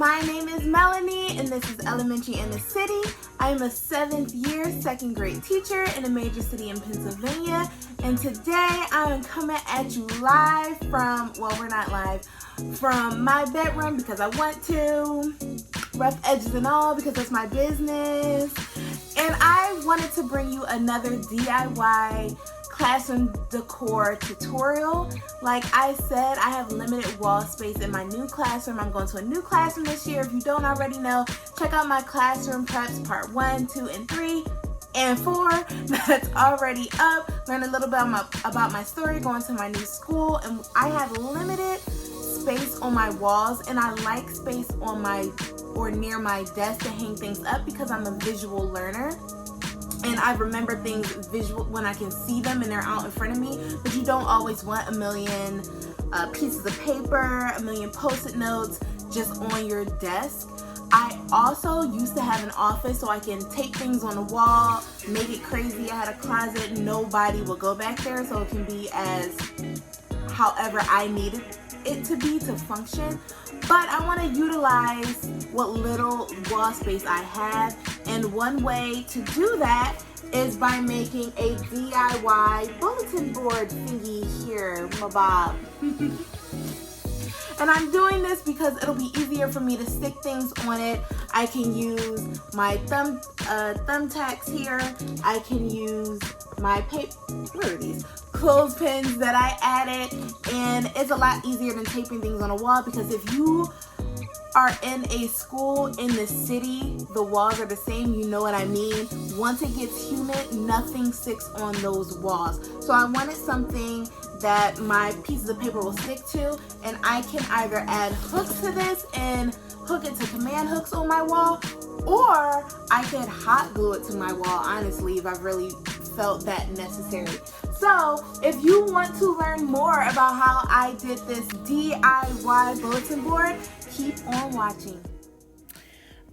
My name is Melanie and this is Elementary in the City. I am a 7th year 2nd grade teacher in a major city in Pennsylvania, and today I am coming at you live from, well, we're not live, from my bedroom because I want to, rough edges and all because that's my business. And I wanted to bring you another DIY classroom decor tutorial. Like I said, I have limited wall space in my new classroom. I'm going to a new classroom this year. If you don't already know, check out my classroom preps part 1, 2, and 3 and 4 that's already up. Learn a little bit about my story, going to my new school, and I have limited space on my walls, and I like space on my or near my desk to hang things up because I'm a visual learner. And I remember things visual when I can see them and they're out in front of me, but you don't always want a million pieces of paper, a million post-it notes just on your desk. I also used to have an office so I can take things on the wall, make it crazy. I had a closet, nobody will go back there, so it can be as however I needed it to be to function. But I want to utilize what little wall space I have, and one way to do that is by making a DIY bulletin board thingy here, my bob. And I'm doing this because it'll be easier for me to stick things on it. I can use my thumbtacks here. I can use my what are these? Clothespins that I added, and it's a lot easier than taping things on a wall, because if you are in a school in the city, the walls are the same, you know what I mean. Once it gets humid, nothing sticks on those walls. So I wanted something that my pieces of paper will stick to, and I can either add hooks to this and hook it to command hooks on my wall, or I could hot glue it to my wall, honestly, if I've really felt that necessary. So if you want to learn more about how I did this DIY bulletin board, keep on watching.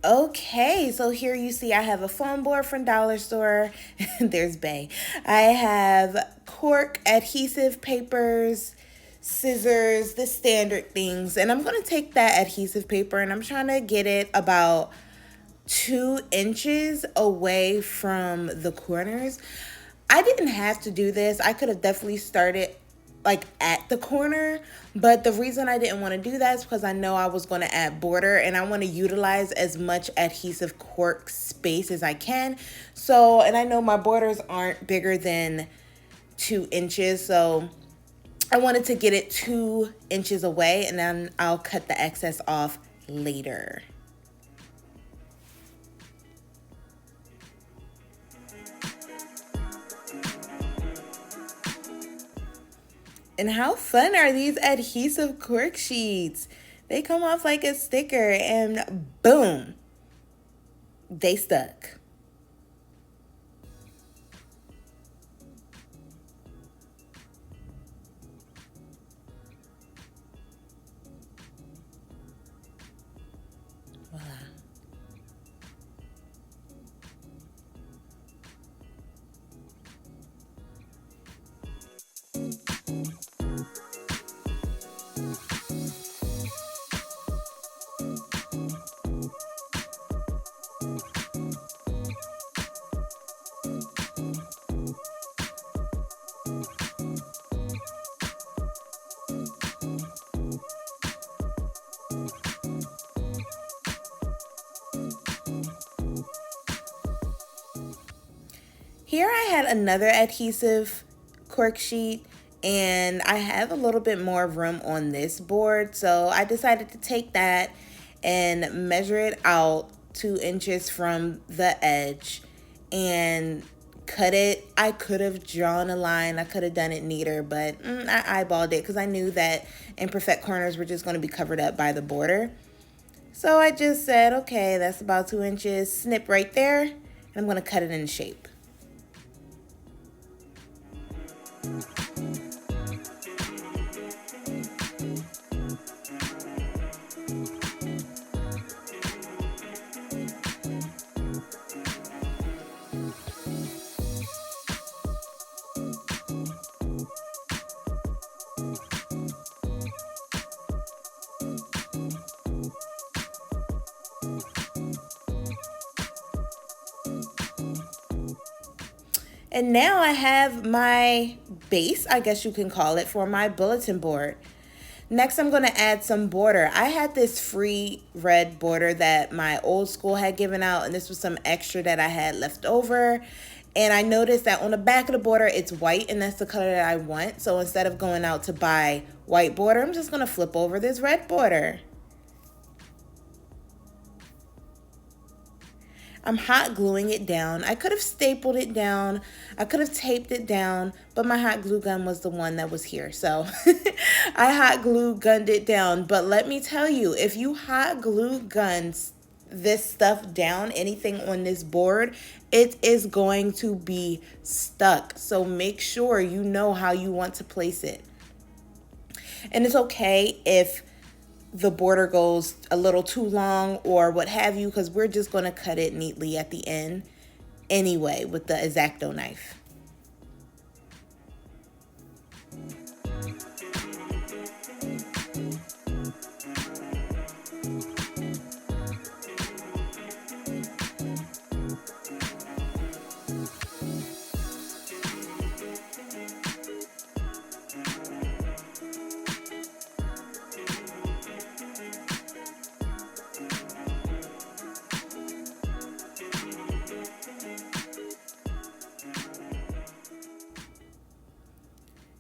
Okay, so here you see I have a foam board from Dollar Store. There's Bay. I have cork, adhesive papers, scissors, the standard things. And I'm going to take that adhesive paper and I'm trying to get it about 2 inches away from the corners. I didn't have to do this. I could have definitely started like at the corner, but the reason I didn't want to do that is because I know I was going to add border, and I want to utilize as much adhesive cork space as I can. So, and I know my borders aren't bigger than 2 inches, so I wanted to get it 2 inches away, and then I'll cut the excess off later. And how fun are these adhesive cork sheets? They come off like a sticker and boom, they stuck. Voila. Here I had another adhesive cork sheet, and I have a little bit more room on this board, so I decided to take that and measure it out 2 inches from the edge and cut it. I could have drawn a line, I could have done it neater, but I eyeballed it because I knew that imperfect corners were just going to be covered up by the border. So I just said, okay, that's about 2 inches, snip right there, and I'm going to cut it in shape. And now I have my base, I guess you can call it, for my bulletin board. Next, I'm going to add some border. I had this free red border that my old school had given out, and this was some extra that I had left over. And I noticed that on the back of the border, it's white, and that's the color that I want. So instead of going out to buy white border, I'm just going to flip over this red border. I'm hot gluing it down. I could have stapled it down. I could have taped it down, but my hot glue gun was the one that was here. So I hot glue gunned it down. But let me tell you, if you hot glue guns this stuff down, anything on this board, it is going to be stuck. So make sure you know how you want to place it. And it's okay if the border goes a little too long or what have you, because we're just going to cut it neatly at the end anyway with the X-Acto knife.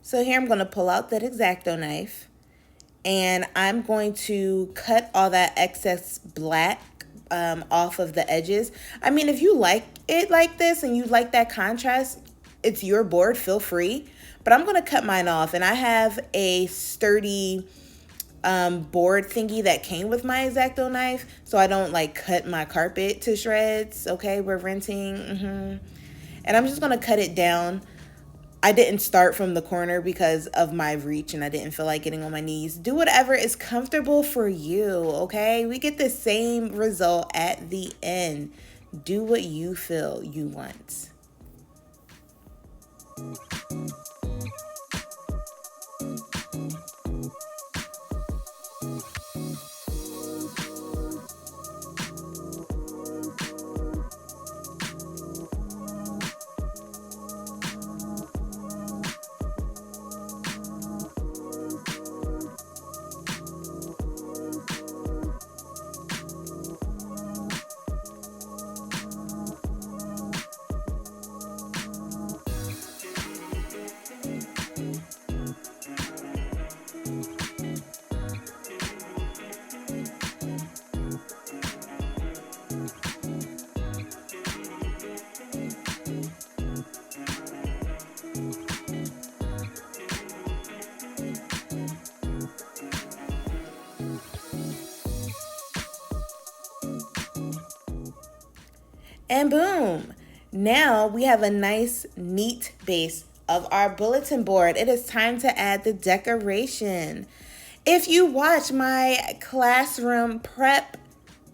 So here I'm going to pull out that X-Acto knife, and I'm going to cut all that excess black off of the edges. I mean, if you like it like this and you like that contrast, it's your board, feel free. But I'm going to cut mine off, and I have a sturdy board thingy that came with my X-Acto knife, so I don't like cut my carpet to shreds. Okay, we're renting. And I'm just going to cut it down. I didn't start from the corner because of my reach, and I didn't feel like getting on my knees. Do whatever is comfortable for you, okay? We get the same result at the end. Do what you feel you want. And boom, now we have a nice, neat base of our bulletin board. It is time to add the decoration. If you watch my classroom prep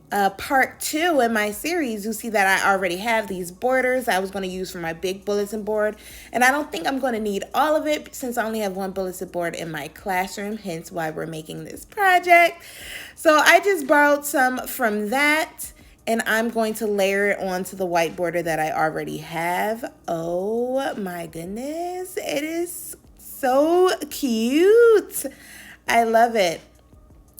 part 2 in my series, you see that I already have these borders I was going to use for my big bulletin board. And I don't think I'm going to need all of it since I only have one bulletin board in my classroom, hence why we're making this project. So I just borrowed some from that, and I'm going to layer it onto the white border that I already have. Oh my goodness, it is so cute. I love it.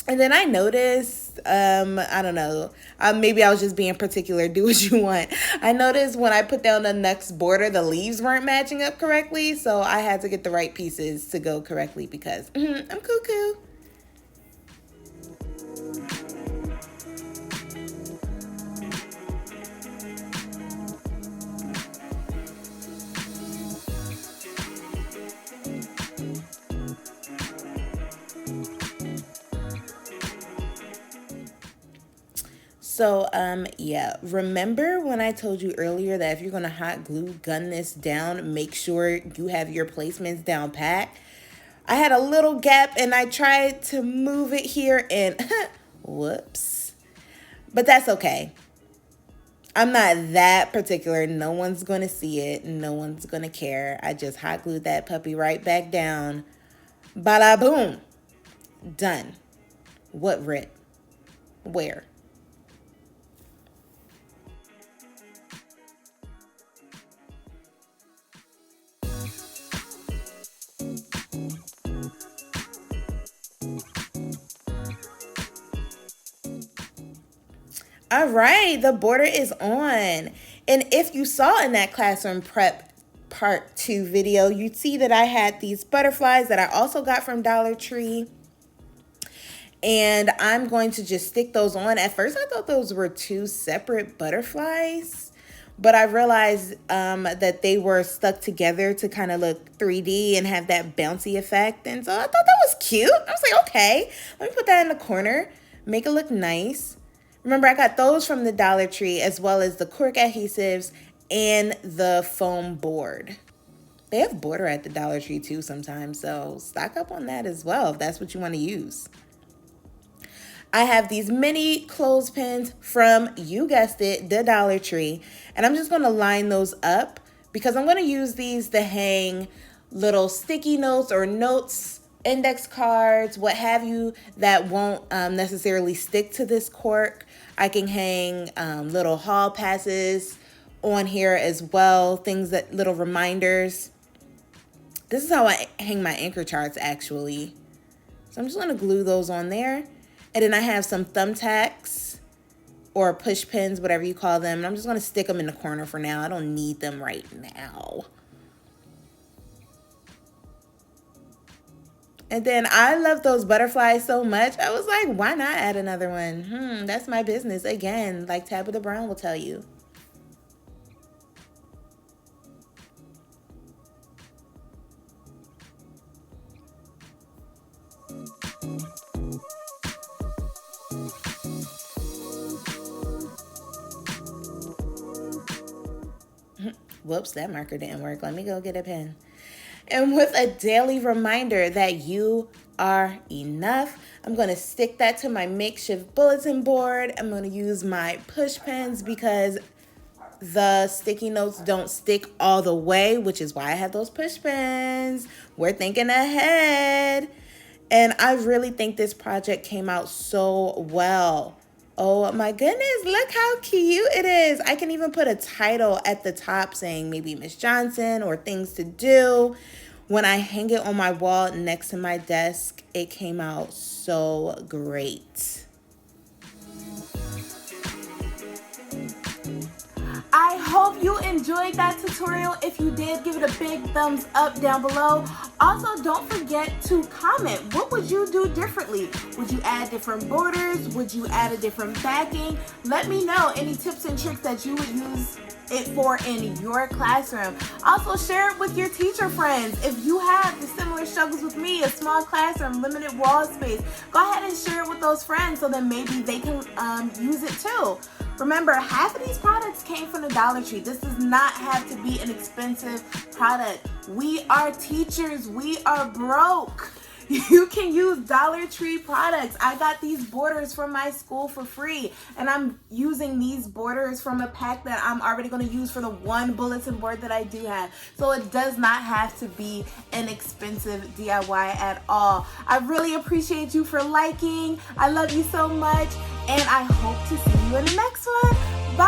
And then I noticed, I don't know, maybe I was just being particular, do what you want. I noticed when I put down the next border, the leaves weren't matching up correctly. So I had to get the right pieces to go correctly because I'm cuckoo. So, yeah, remember when I told you earlier that if you're going to hot glue gun this down, make sure you have your placements down pat? I had a little gap and I tried to move it here and whoops. But that's okay. I'm not that particular. No one's going to see it. No one's going to care. I just hot glued that puppy right back down. Bada boom. Done. What rip? Where? All right, the border is on. And if you saw in that classroom prep part 2 video, you'd see that I had these butterflies that I also got from Dollar Tree. And I'm going to just stick those on. At first, I thought those were 2 separate butterflies, but I realized that they were stuck together to kind of look 3D and have that bouncy effect. And so I thought that was cute. I was like, okay, let me put that in the corner, make it look nice. Remember, I got those from the Dollar Tree, as well as the cork adhesives and the foam board. They have border at the Dollar Tree too sometimes, so stock up on that as well if that's what you want to use. I have these mini clothespins from, you guessed it, the Dollar Tree. And I'm just going to line those up because I'm going to use these to hang little sticky notes or notes, index cards, what have you, that won't necessarily stick to this cork. I can hang little hall passes on here as well, things that, little reminders. This is how I hang my anchor charts actually. So I'm just going to glue those on there. And then I have some thumbtacks or push pins, whatever you call them. And I'm just going to stick them in the corner for now. I don't need them right now. And then I love those butterflies so much. I was like, why not add another one? That's my business. Again, like Tabitha Brown will tell you. Whoops, that marker didn't work. Let me go get a pen. And with a daily reminder that you are enough, I'm going to stick that to my makeshift bulletin board. I'm going to use my push pins because the sticky notes don't stick all the way, which is why I have those push pins. We're thinking ahead. And I really think this project came out so well. Oh my goodness, look how cute it is. I can even put a title at the top saying maybe Miss Johnson or things to do. When I hang it on my wall next to my desk, it came out so great. I hope you enjoyed that tutorial. If you did, give it a big thumbs up down below. Also, don't forget to comment. What would you do differently? Would you add different borders? Would you add a different backing? Let me know any tips and tricks that you would use it for in your classroom. Also, share it with your teacher friends. If you have the similar struggles with me, a small classroom, limited wall space, go ahead and share it with those friends so that maybe they can use it too. Remember, half of these products came from the Dollar Tree. This does not have to be an expensive product. We are teachers. We are broke. You can use Dollar Tree products. I got these borders from my school for free, and I'm using these borders from a pack that I'm already going to use for the one bulletin board that I do have. So it does not have to be an expensive DIY at all. I really appreciate you for liking. I love you so much, and I hope to see you in the next one. Bye.